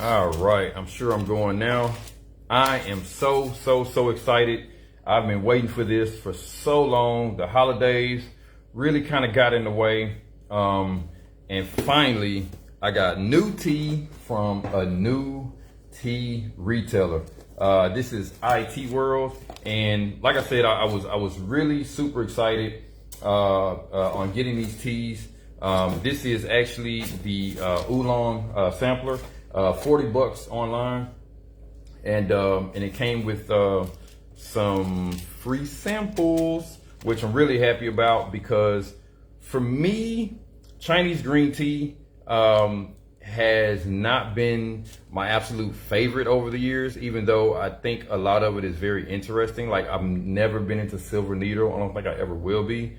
All right, I'm sure I'm going now. I am so excited. I've been waiting for this for so long. The holidays really kind of got in the way. And finally, I got new tea from a new tea retailer. This is ITEAWORLD. And like I said, I was really super excited on getting these teas. This is actually the oolong sampler. 40 bucks online, and it came with some free samples, which I'm really happy about, because for me, Chinese green tea has not been my absolute favorite over the years, even though I think a lot of it is very interesting. Like, I've never been into silver needle. I don't think I ever will be.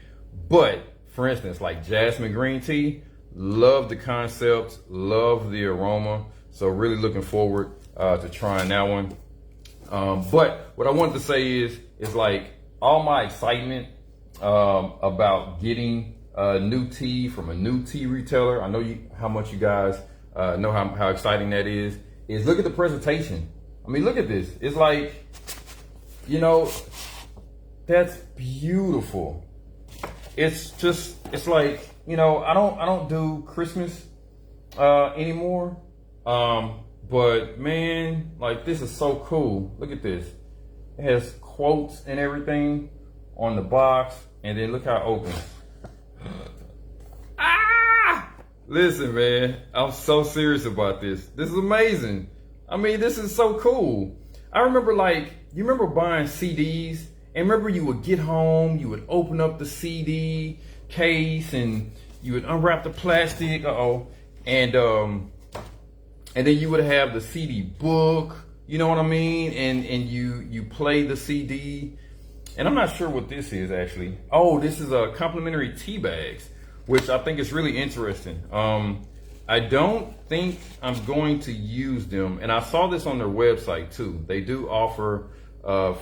But for instance, like jasmine green tea, love the concept, love the aroma. So really looking forward to trying that one. But what I wanted to say is like all my excitement about getting new tea from a new tea retailer. I know how much you guys know how exciting that is look at the presentation. I mean, look at this. It's like, that's beautiful. It's like, I don't do Christmas anymore. But man, like, this is so cool. Look at this. It has quotes and everything on the box, and then look how it opens. Listen, man, I'm so serious about this. This is amazing. I mean, this is so cool. I remember, you remember buying CDs, and remember you would get home, you would open up the CD case, and you would unwrap the plastic, and then you would have the CD book, you know what I mean? And you play the CD. And I'm not sure what this is actually. Oh, this is a complimentary tea bags, which I think is really interesting. I don't think I'm going to use them. And I saw this on their website too. They do offer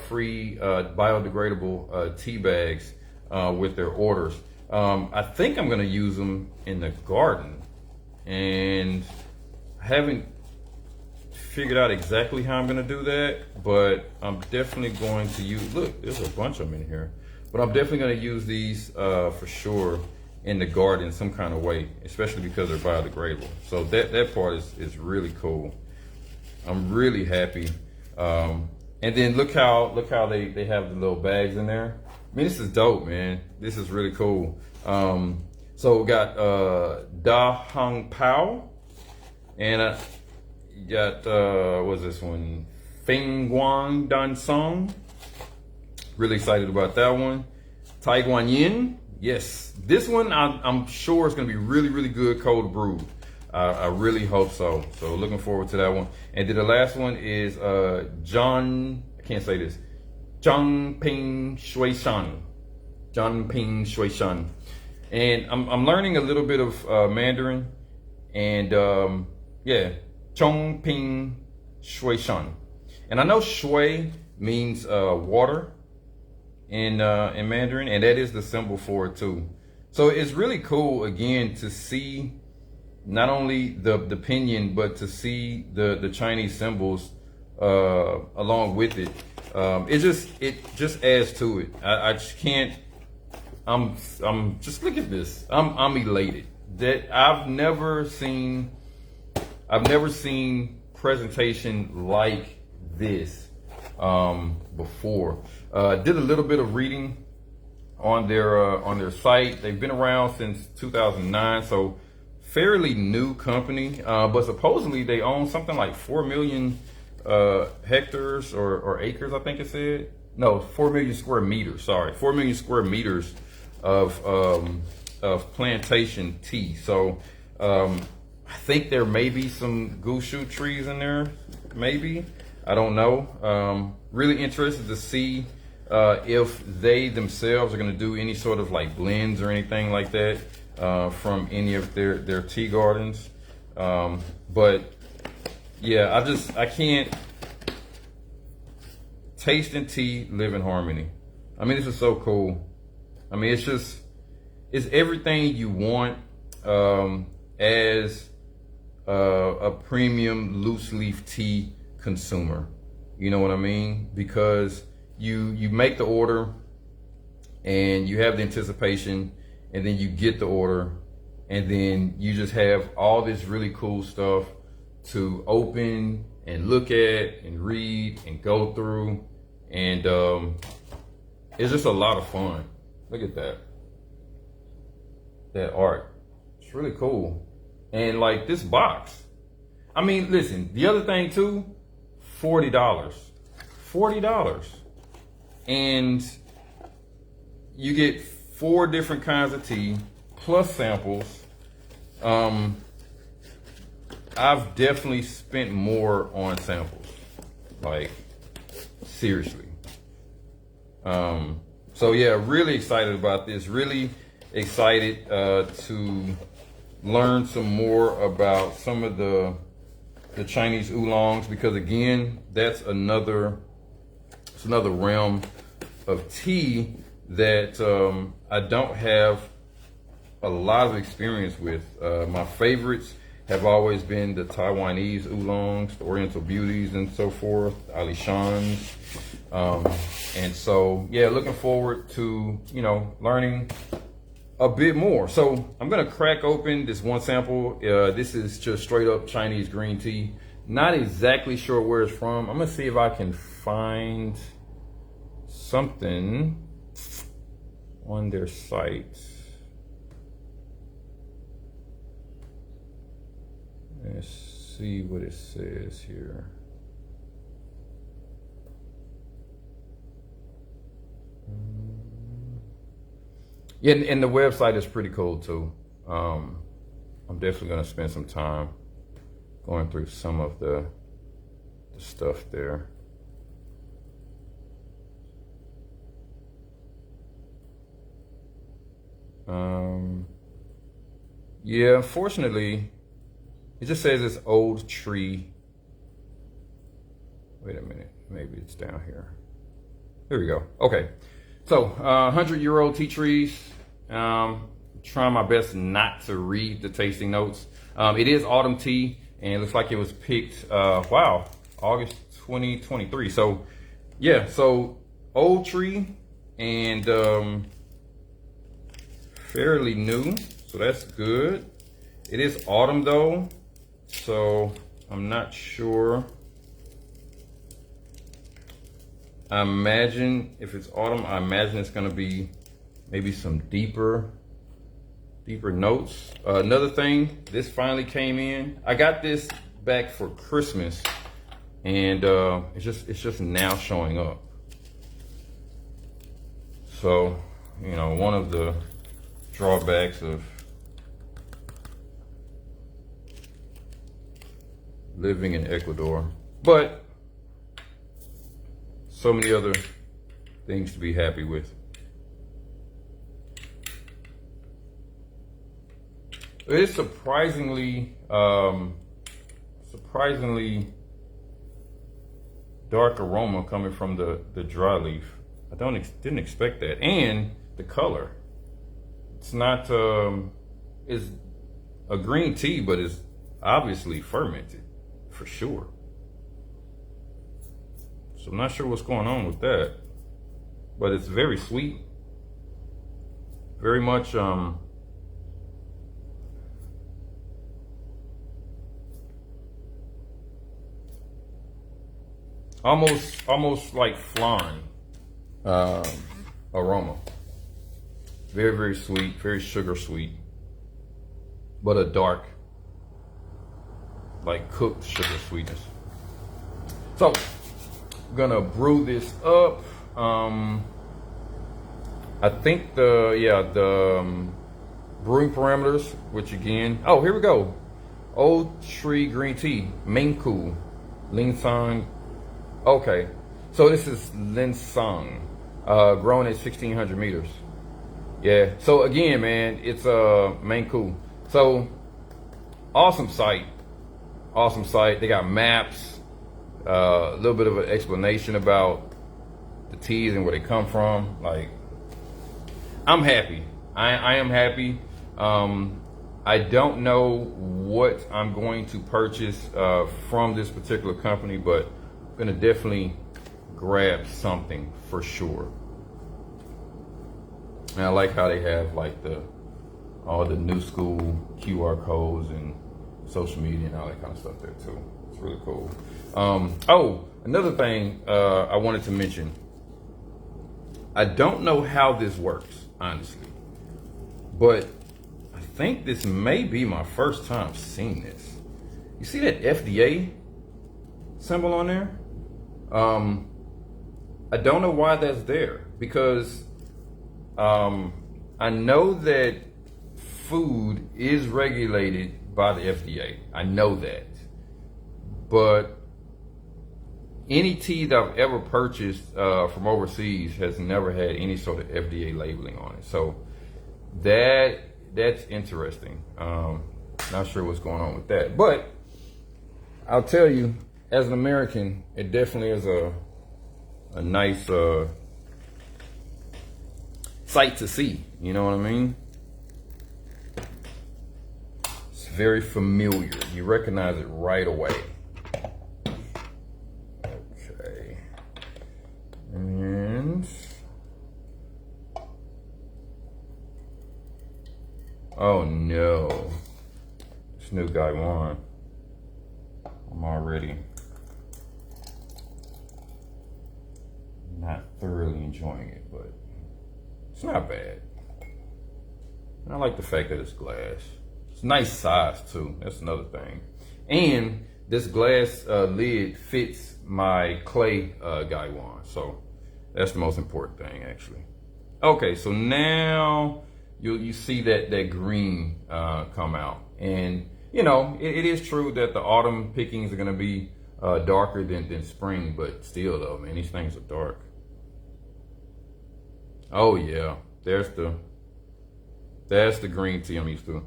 free biodegradable tea bags with their orders. I think I'm gonna use them in the garden, and I haven't figured out exactly how I'm gonna do that, but I'm definitely going to use, look, there's a bunch of them in here, but I'm definitely gonna use these for sure in the garden some kind of way, especially because they're biodegradable. So that part is really cool. I'm really happy. And then look how they have the little bags in there. I mean, this is dope, man. This is really cool. So we got Da Hong Pao. And you got, what's this one? Feng Guang Dan Song. Really excited about that one. Tai Guan Yin. Yes. This one, I'm sure it's going to be really good cold brewed. I really hope so. So looking forward to that one. And then the last one is I can't say this. Zhangping Shuishan. Zhangping Shuishan. And I'm learning a little bit of Mandarin. And yeah, Chongping Shuishan. And I know shui means water in Mandarin, and that is the symbol for it too. So it's really cool, again, to see not only the pinyin, but to see the Chinese symbols along with it. It just adds to it. I just can't. I'm just, look at this. I'm elated that I've never seen presentation like this before. Did a little bit of reading on their site. They've been around since 2009, so fairly new company. But supposedly they own something like 4 million hectares or acres, I think it said. No, 4 million square meters. Sorry, 4 million square meters of plantation tea. So I think there may be some gushu trees in there, maybe. I don't know. Really interested to see if they themselves are going to do any sort of like blends or anything like that from any of their tea gardens. But yeah, I can't. Taste and tea live in harmony. I mean, this is so cool. I mean, it's everything you want as a premium loose leaf tea consumer. You know what I mean? Because you make the order and you have the anticipation, and then you get the order, and then you just have all this really cool stuff to open and look at and read and go through, and it's just a lot of fun. Look at that art. It's really cool. And like this box, I mean, listen, the other thing too, $40. And you get 4 different kinds of tea plus samples. I've definitely spent more on samples, like seriously. So yeah, really excited about this. Really excited to learn some more about some of the Chinese oolongs, because again, that's another realm of tea that I don't have a lot of experience with. My favorites have always been the Taiwanese oolongs, the Oriental Beauties and so forth, the Alishans. And so, yeah, looking forward to, learning a bit more. So I'm gonna crack open this one sample. This is just straight up Chinese green tea. Not exactly sure where it's from. I'm gonna see if I can find something on their site. Let's see what it says here. Yeah, and the website is pretty cool too. I'm definitely gonna spend some time going through some of the stuff there. Yeah, unfortunately, it just says it's old tree. Wait a minute, maybe it's down here. Here we go. Okay, so 100-year-old tea trees. Trying my best not to read the tasting notes. It is autumn tea, and it looks like it was picked, August 2023. So yeah, so old tree and fairly new, so that's good. It is autumn though, so I'm not sure. I imagine if it's autumn, I imagine it's gonna be maybe some deeper notes. Another thing, this finally came in. I got this back for Christmas, and it's just now showing up. So, one of the drawbacks of living in Ecuador, but so many other things to be happy with. It is surprisingly dark aroma coming from the dry leaf. I didn't expect that, and the color. It's not it's a green tea, but it's obviously fermented for sure. So I'm not sure what's going on with that, but it's very sweet, very much almost like flan aroma. Very, very sweet, very sugar sweet, but a dark, like cooked sugar sweetness. So I'm gonna brew this up. I think the brewing parameters, which again, oh, here we go. Old tree green tea, Mengku, Linsang. Okay, so this is Linsang, grown at 1,600 meters. Yeah, so again, man, it's Mengku. So awesome site. They got maps, a little bit of an explanation about the teas and where they come from. Like, I'm happy. I am happy. I don't know what I'm going to purchase from this particular company, but I'm gonna definitely grab something for sure. And I like how they have like all the new school QR codes and social media and all that kind of stuff there too. It's really cool. Oh, another thing I wanted to mention. I don't know how this works, honestly, but I think this may be my first time seeing this. You see that FDA symbol on there? I don't know why that's there, because I know that food is regulated by the FDA. I know that. But any tea that I've ever purchased from overseas has never had any sort of FDA labeling on it. So that's interesting. Not sure what's going on with that. But I'll tell you, as an American, it definitely is a nice sight to see. You know what I mean? It's very familiar. You recognize it right away. Okay. And oh no. This new guy won. I'm already not thoroughly enjoying it, but it's not bad. And I like the fact that it's glass. It's nice size too. That's another thing. And this glass lid fits my clay gaiwan, so that's the most important thing, actually. Okay, so now you see that green come out, and you know it is true that the autumn pickings are going to be darker than spring, but still though, man, these things are dark. Oh yeah, that's the green tea I'm used to.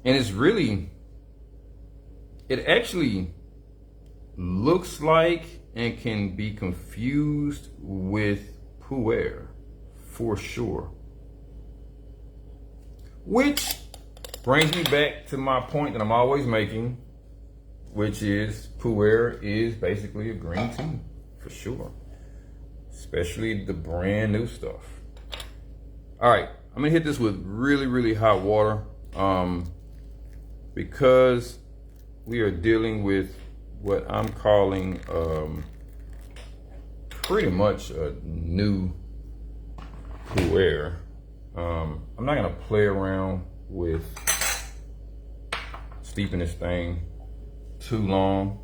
And it actually looks like and can be confused with pu'er for sure. Which brings me back to my point that I'm always making, which is pu'er is basically a green tea for sure. Especially the brand new stuff. All right, I'm gonna hit this with really, really hot water because we are dealing with what I'm calling pretty much a new pu'er. I'm not gonna play around with steeping this thing too long.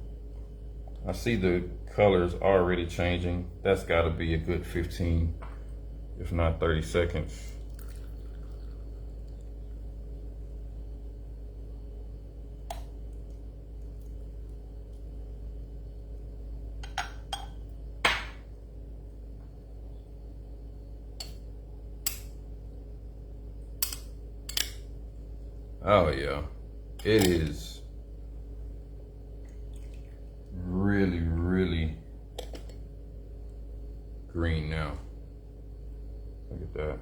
I see the colors already changing. That's got to be a good 15, if not 30 seconds. Oh yeah, it is really, really green now. Look at that.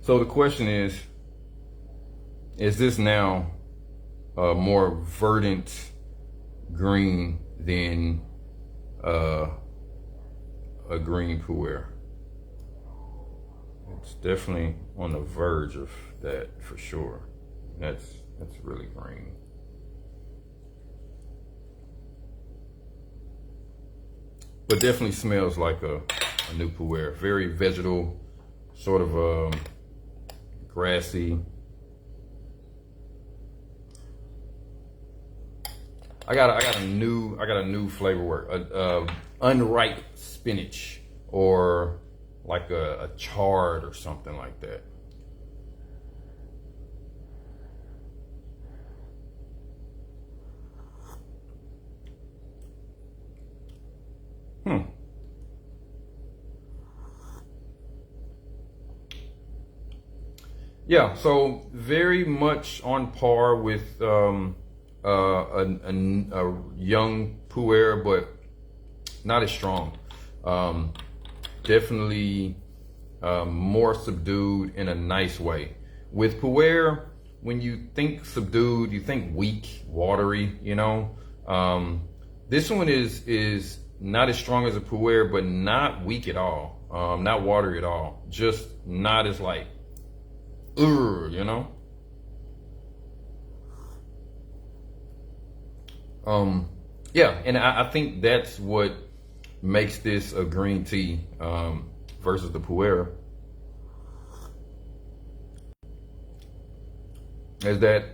So the question is this now a more verdant green than a green pu'er? It's definitely on the verge of that for sure. That's really green. But definitely smells like a new pu'er. Very vegetal, sort of grassy. I got a new flavor word. Unripe spinach, or like a chard or something like that. Yeah, so very much on par with a young pu'er, but not as strong. Definitely more subdued in a nice way. With Pu'er, when you think subdued, you think weak, watery, you know. This one is not as strong as a Pu'er, but not weak at all. Not watery at all. Just not as like, you know. Yeah, and I think that's what makes this a green tea versus the Pu'er. Is that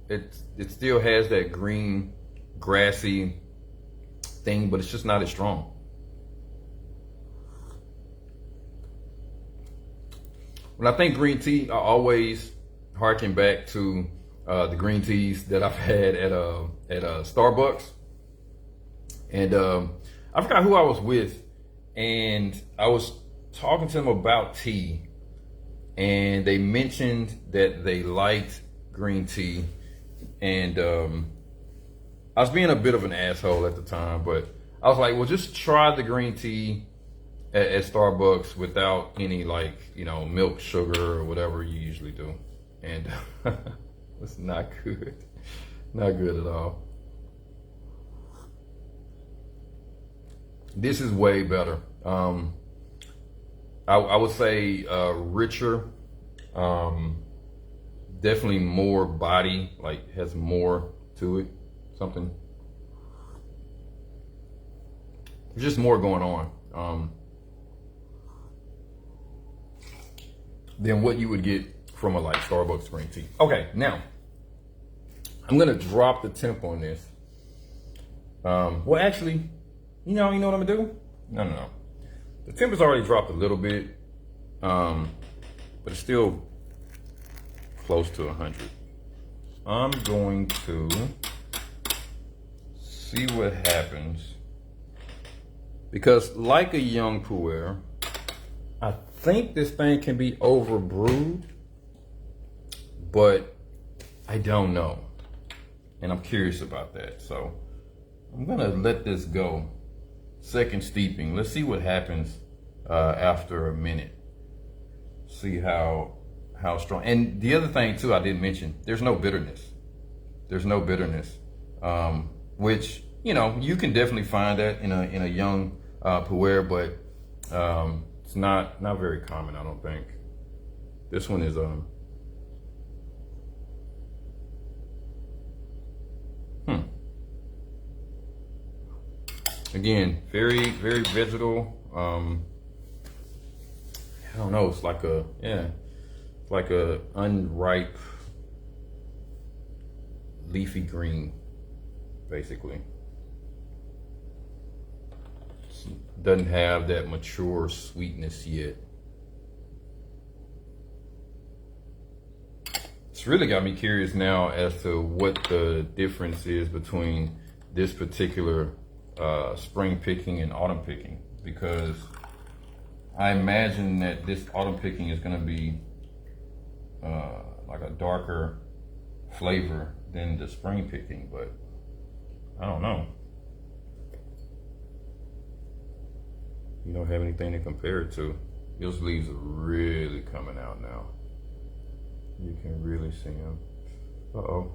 it still has that green, grassy thing, but it's just not as strong. When I think green tea, I always harken back to the green teas that I've had at Starbucks. And I forgot who I was with, and I was talking to them about tea, and they mentioned that they liked green tea, and I was being a bit of an asshole at the time, but I was like, well, just try the green tea at Starbucks without any, like, you know, milk, sugar, or whatever you usually do. And it's not good. Not good at all. This is way better. I would say richer, definitely more body, like has more to it, something. There's just more going on than what you would get from a like Starbucks green tea. Okay, now I'm gonna drop the temp on this. Well, actually, you know what I'm gonna do? No. The temp has already dropped a little bit, but it's still close to 100. I'm going to see what happens, because like a young Pu'er, I think this thing can be overbrewed, but I don't know, and I'm curious about that. So I'm gonna let this go. Second steeping. Let's see what happens after a minute. See how strong. And the other thing too, I didn't mention, there's no bitterness. There's no bitterness, which, you know, you can definitely find that in a young Pu'er, but it's not very common, I don't think. This one is again, very, very vegetal. I don't know, it's like a unripe leafy green, basically. Doesn't have that mature sweetness yet. It's really got me curious now as to what the difference is between this particular spring picking and autumn picking, because I imagine that this autumn picking is going to be like a darker flavor than the spring picking, but I don't know. You don't have anything to compare it to. Those leaves are really coming out now. You can really see them. Uh-oh.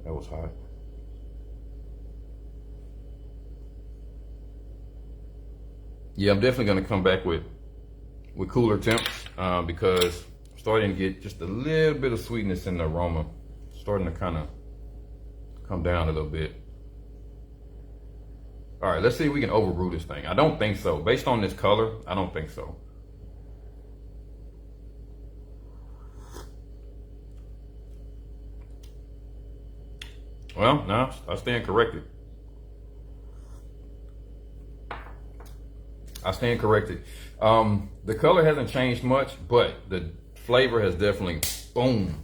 That was hot. Yeah, I'm definitely gonna come back with cooler temps because I'm starting to get just a little bit of sweetness in the aroma. Starting to kind of come down a little bit. All right, let's see if we can overbrew this thing. I don't think so. Based on this color, I don't think so. Well, no, I stand corrected. I stand corrected. The color hasn't changed much, but the flavor has definitely, boom.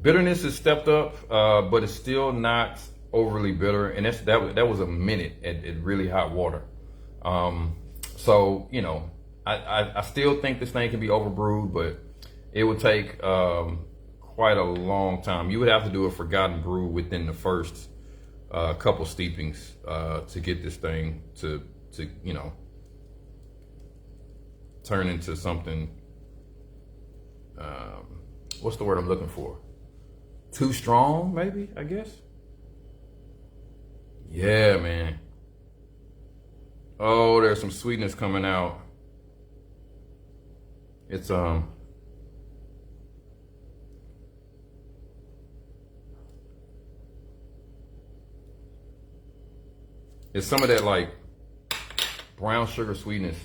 Bitterness has stepped up, but it's still not overly bitter, and that was a minute at really hot water. So, you know, I still think this thing can be overbrewed, but it would take quite a long time. You would have to do a forgotten brew within the first a couple steepings to get this thing to turn into something. What's the word I'm looking for? Too strong, maybe, I guess. Yeah, man. Oh, there's some sweetness coming out. It's it's some of that like brown sugar sweetness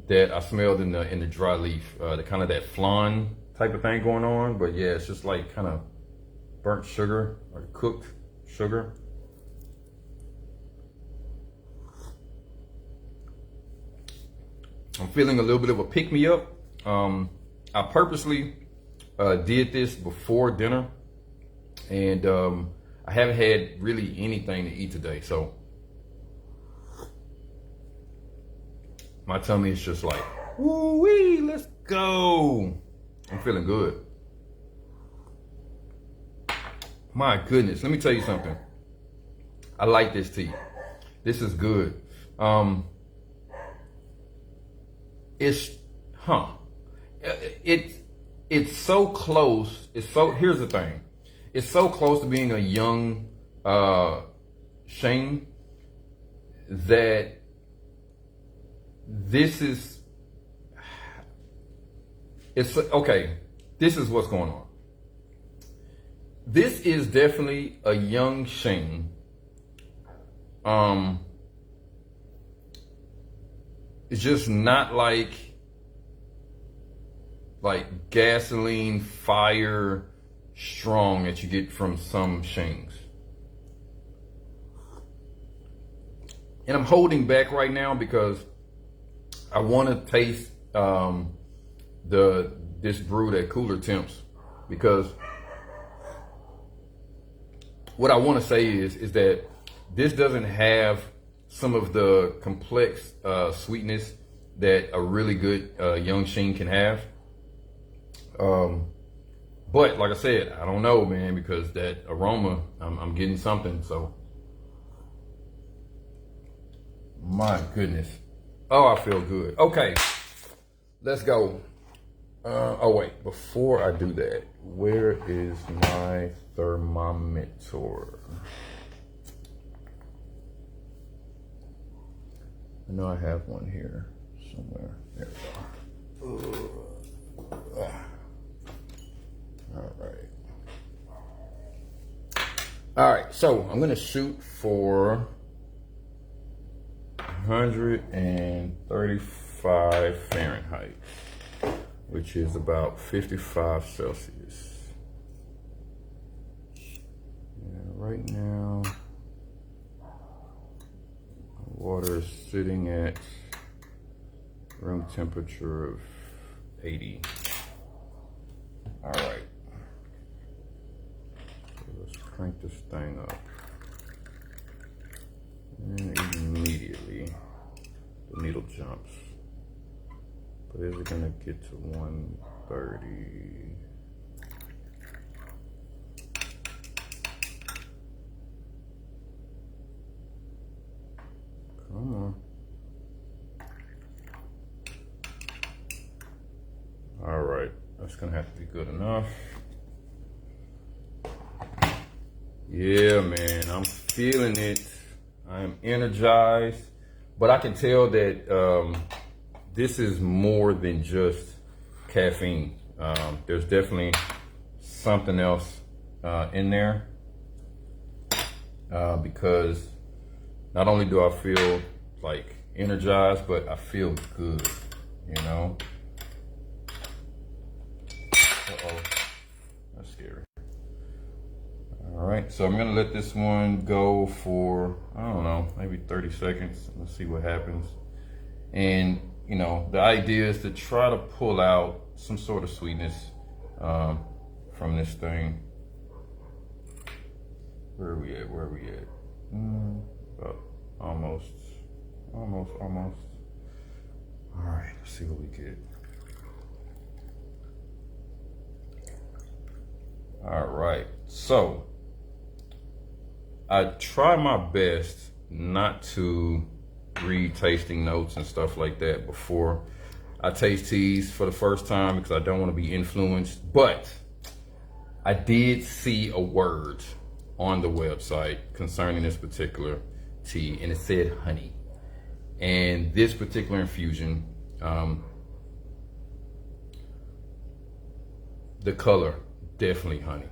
that I smelled in the dry leaf, the kind of that flan type of thing going on. But yeah, it's just like kind of burnt sugar or cooked sugar. I'm feeling a little bit of a pick-me-up. I purposely did this before dinner, and I haven't had really anything to eat today, so my tummy is just like, woo-wee, let's go. I'm feeling good. My goodness, let me tell you something. I like this tea. This is good. It's so close. Here's the thing. It's so close to being a young Shane that okay. This is what's going on. This is definitely a young Shane. It's just not like gasoline fire strong that you get from some Shanes. And I'm holding back right now because I want to taste this brew at cooler temps, because what I want to say is that this doesn't have some of the complex sweetness that a really good young Sheen can have. But like I said, I don't know, man, because that aroma, I'm getting something. So, my goodness. Oh, I feel good. Okay, let's go. Oh wait, before I do that, where is my thermometer? I know I have one here somewhere. There we go. All right, so I'm gonna shoot for 135 Fahrenheit, which is about 55 Celsius. And right now, water is sitting at room temperature of 80. All right. So let's crank this thing up. And immediately, the needle jumps. But is it gonna get to 130? Come on. All right, that's gonna have to be good enough. Yeah, man, I'm feeling it. I am energized, but I can tell that this is more than just caffeine. There's definitely something else in there because not only do I feel like energized, but I feel good, you know? Uh-oh, that's scary. All right, so I'm gonna let this one go for, I don't know, maybe 30 seconds. Let's see what happens. And, you know, the idea is to try to pull out some sort of sweetness from this thing. Where are we at? About almost. All right, let's see what we get. All right, so I try my best not to read tasting notes and stuff like that before I taste teas for the first time because I don't want to be influenced. But I did see a word on the website concerning this particular tea, and it said honey. And this particular infusion, the color, definitely honey.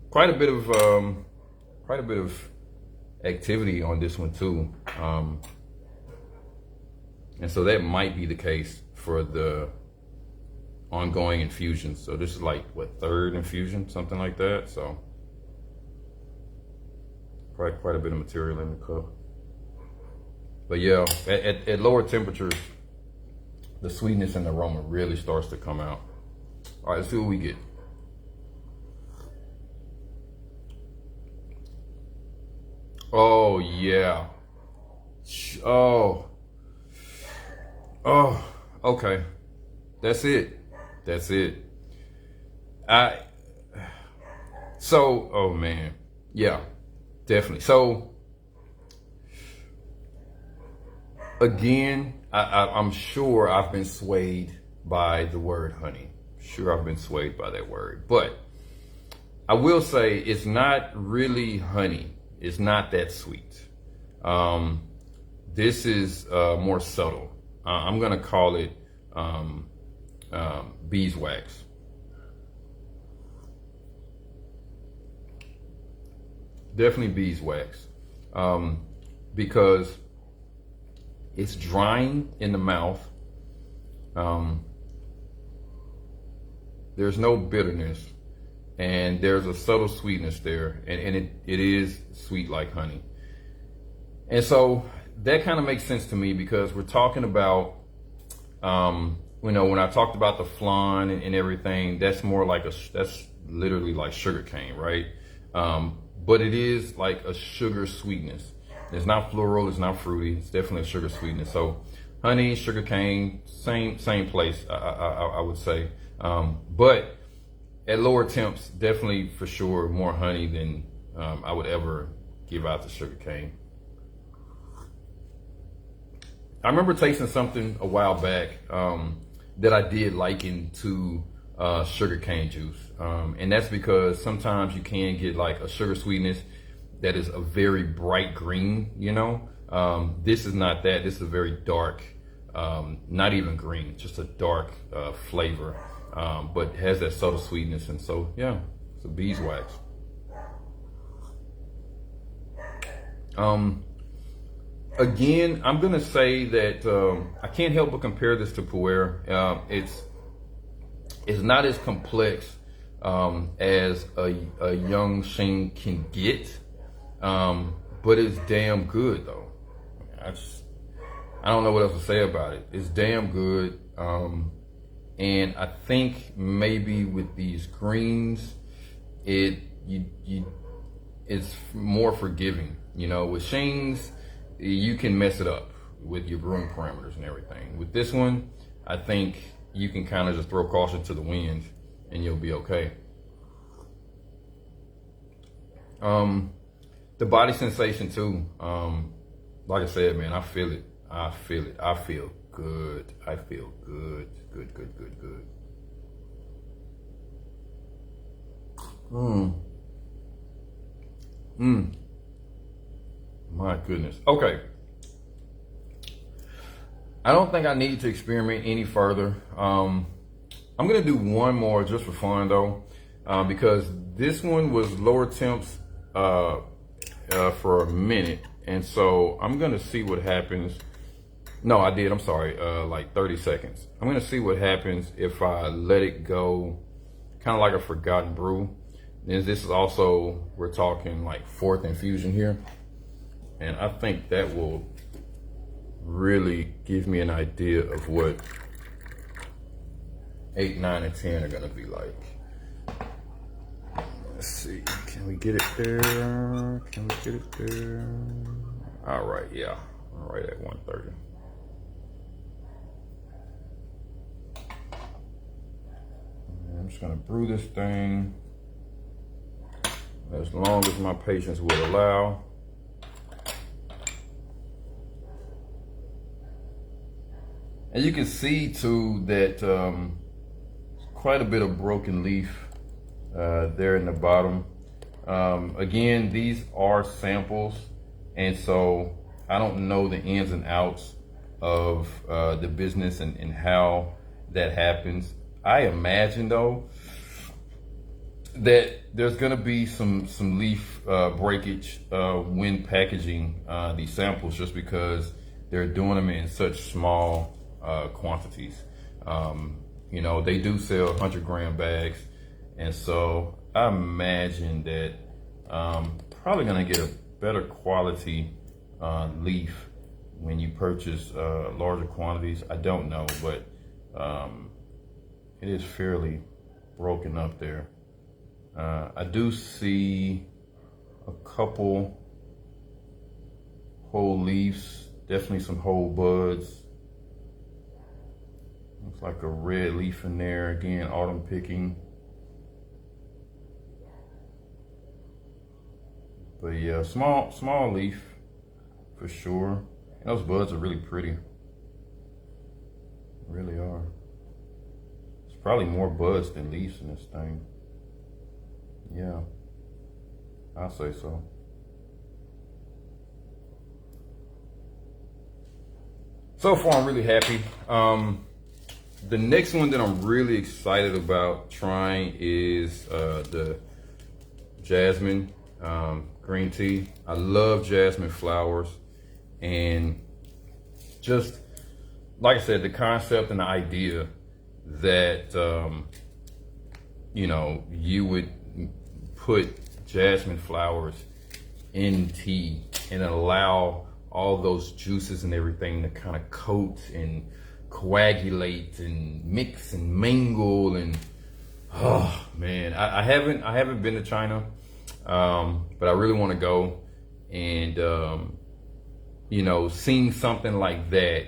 Quite a bit of activity on this one too. And so that might be the case for the ongoing infusions. So this is like what, third infusion, something like that. So quite a bit of material in the cup. But yeah, at lower temperatures, the sweetness and the aroma really starts to come out. All right, let's see what we get. Oh yeah. Oh, okay. That's it. Oh man, yeah, definitely. So again, I'm sure I've been swayed by the word honey. Sure, I've been swayed by that word, but I will say it's not really honey. It's not that sweet. This is more subtle. I'm gonna call it beeswax. Definitely beeswax, because it's drying in the mouth. There's no bitterness, and there's a subtle sweetness there, and it is sweet like honey. And so that kind of makes sense to me because we're talking about, you know, when I talked about the flan and everything, that's more like that's literally like sugar cane, right? But it is like a sugar sweetness. It's not floral, it's not fruity, it's definitely a sugar sweetness. So honey, sugar cane, same place, I would say. But at lower temps, definitely for sure more honey than I would ever give out to sugar cane. I remember tasting something a while back that I did liken to sugar cane juice. And that's because sometimes you can get like a sugar sweetness that is a very bright green, you know? This is not that. This is a very dark, not even green, just a dark flavor, but has that subtle sweetness. And so, yeah, it's a beeswax. Again, I'm gonna say that I can't help but compare this to pu'er. It's not as complex as a young Shing can get, but it's damn good though. I don't know what else to say about it. It's damn good, and I think maybe with these greens, it's more forgiving. You know, with Shings, you can mess it up with your brewing parameters and everything. With this one, I think you can kind of just throw caution to the wind and you'll be okay. The body sensation too, like I said, man, I feel it. I feel good. I feel good. Good. My goodness. Okay. I don't think I need to experiment any further. I'm gonna do one more just for fun though, because this one was lower temps for a minute, and so I'm gonna see what happens. No, I did. I'm sorry. Like 30 seconds. I'm gonna see what happens if I let it go, kind of like a forgotten brew. And this is also, we're talking like 4th infusion here, and I think that will really give me an idea of what 8, 9, and 10 are gonna be like. Let's see, can we get it there? All right, yeah, all right, at 1:30. I'm just gonna brew this thing. as long as my patience will allow. And you can see too that quite a bit of broken leaf there in the bottom. Again, these are samples, and so I don't know the ins and outs of the business and how that happens. I imagine though that there's gonna be some leaf breakage when packaging these samples, just because they're doing them in such small quantities. You know, they do sell 100-gram bags, and so I imagine that probably gonna get a better quality leaf when you purchase larger quantities. I don't know, but it is fairly broken up there. I do see a couple whole leaves, definitely some whole buds. Looks like a red leaf in there, again, autumn picking. But yeah, small leaf for sure. And those buds are really pretty. Really are. There's probably more buds than leaves in this thing. Yeah, I'll say so. So far, I'm really happy. The next one that I'm really excited about trying is the jasmine green tea. I love jasmine flowers, and just like I said, the concept and the idea that you know, you would put jasmine flowers in tea and allow all those juices and everything to kind of coat and coagulate and mix and mingle. And oh man, I haven't been to China, but I really want to go. And you know, seeing something like that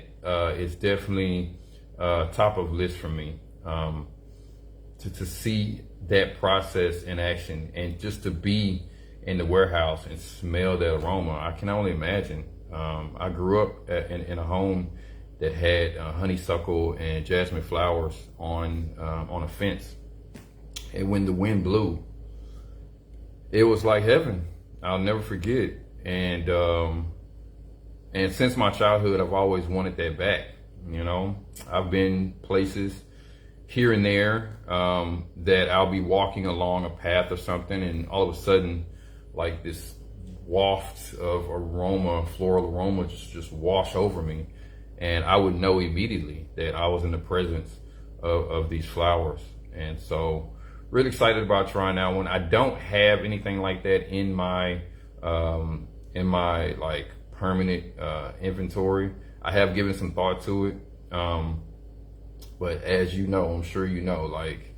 is definitely top of list for me. To see that process in action, and just to be in the warehouse and smell that aroma, I can only imagine. I grew up in a home that had honeysuckle and jasmine flowers on a fence, and when the wind blew, it was like heaven. I'll never forget. And since my childhood, I've always wanted that back. You know, I've been places here and there that I'll be walking along a path or something, and all of a sudden, like this waft of aroma, floral aroma, just wash over me, and I would know immediately that I was in the presence of these flowers. And so, really excited about trying that one. I don't have anything like that in my like permanent inventory. I have given some thought to it, but as you know, I'm sure you know, like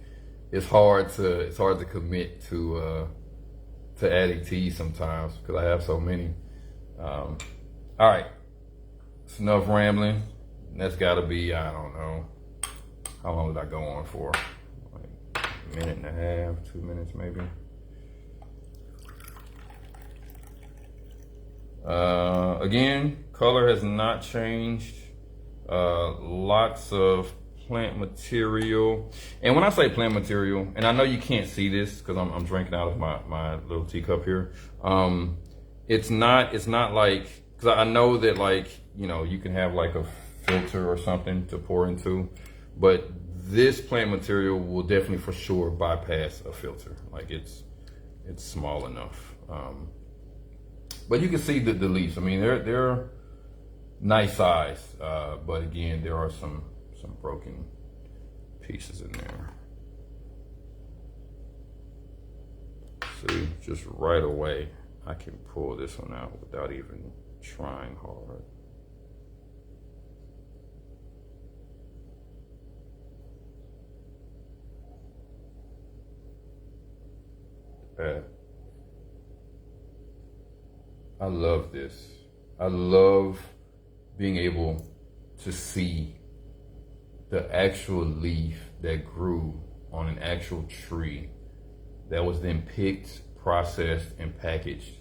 it's hard to commit to adding tea sometimes because I have so many. All right, it's enough rambling. That's got to be, I don't know, how long did I go on for? Like a minute and a half, 2 minutes maybe. Again, color has not changed. Lots of plant material. And when I say plant material, and I know you can't see this because I'm drinking out of my little teacup here. It's not like, because I know that, like, you know, you can have like a filter or something to pour into, but this plant material will definitely for sure bypass a filter. Like it's small enough. But you can see the leaves. I mean, they're nice size, but again, there are some broken pieces in there. See, just right away, I can pull this one out without even trying hard. I love this. I love being able to see the actual leaf that grew on an actual tree that was then picked, processed and packaged,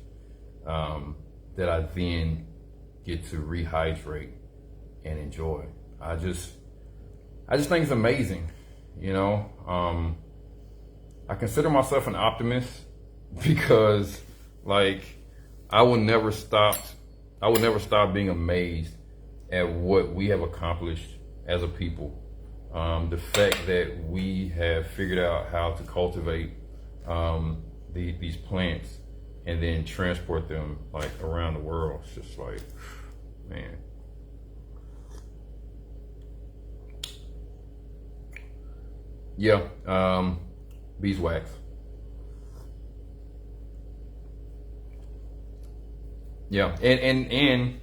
that I then get to rehydrate and enjoy. I just think it's amazing, you know. I consider myself an optimist because, like, I would never stop being amazed at what we have accomplished as a people. The fact that we have figured out how to cultivate these plants and then transport them like around the world. It's just like, man. Yeah, beeswax. Yeah, and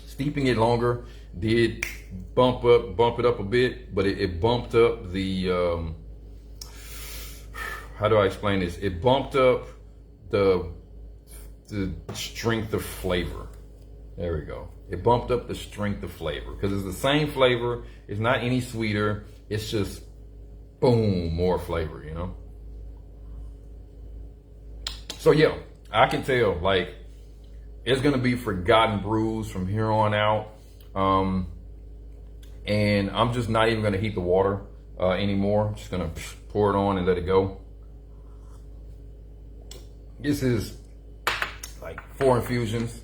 steeping it longer did bump it up a bit, but it bumped up the how do I explain this? It bumped up the strength of flavor. There we go. It bumped up the strength of flavor because it's the same flavor. It's not any sweeter. It's just boom, more flavor, you know? So yeah, I can tell, like, it's gonna be forgotten brews from here on out. And I'm just not even gonna heat the water anymore. I'm just gonna pour it on and let it go. This is like 4 infusions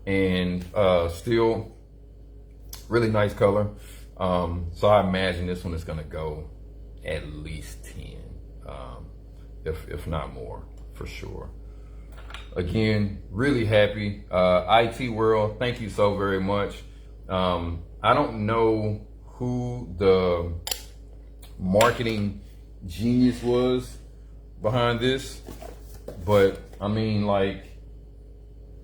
and still really nice color. So I imagine this one is gonna go at least 10, if not more, for sure. Again, really happy. ITEAWORLD, thank you so very much. I don't know who the marketing genius was behind this, but I mean, like,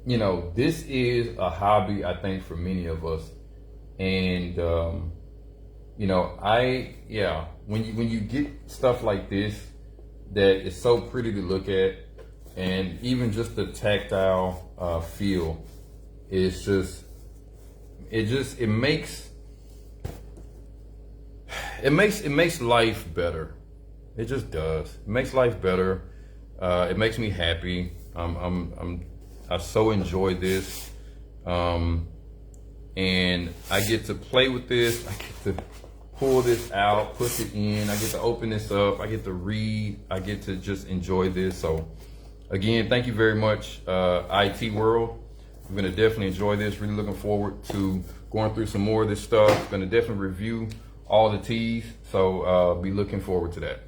you know, this is a hobby, I think, for many of us. And, you know, when you get stuff like this that is so pretty to look at, and even just the tactile feel, it's just, it makes life better. It just does. It makes life better. It makes me happy. I so enjoy this, and I get to play with this. I get to pull this out, put it in. I get to open this up. I get to read. I get to just enjoy this. So, again, thank you very much, ITEAWORLD. I'm gonna definitely enjoy this. Really looking forward to going through some more of this stuff. Gonna definitely review all the teas. So be looking forward to that.